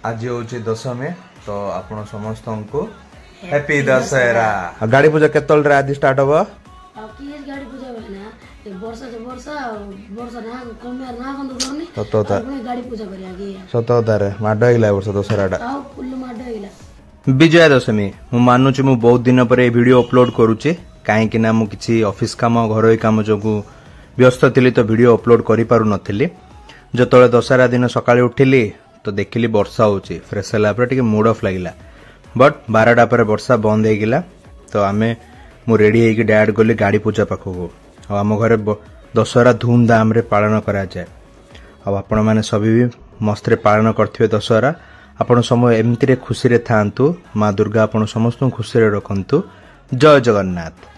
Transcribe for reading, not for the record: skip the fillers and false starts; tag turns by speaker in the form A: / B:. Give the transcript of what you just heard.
A: आज हूँ दशमी तो आपण समस्त को हैप्पी दशहरा। गाड़ी पूजा केतल आदि स्टार्ट हम
B: गाड़ी पूजा वर्षा से वर्षा वर्षा ना कमियार ना कंद करनी
A: सतता
B: गाड़ी पूजा करिया की
A: सततारे माड आइला वर्ष दशहराटा
B: आउ फुल माड आइला।
A: विजया दशमी मु मानुची मु बहुत दिन पर ए वीडियो अपलोड करूची काहेकि ना मु किछि ऑफिस काम घरोई काम जोगु व्यस्त थिली तो वीडियो अपलोड करि पारु नथिली। जतळे दशहरा दिन सकाळे उठिली तो देखिली वर्षा होची फ्रेश होला पर टिके मूड ऑफ लागिला बट 12टा पर वर्षा बंद हे गेला तो आमे मु रेडी हे कि डैड गली गाड़ी पूजा पाखो आम घरे दशहरा धूमधाम रे पालन करा जाए। आपण माने सभी भी मस्त रे पालन करथिबे दशहरा। आपण समय एमती रे खुशी रे थांतु माँ दुर्गा आपण समस्त खुशी रे रखंतु। जय जगन्नाथ।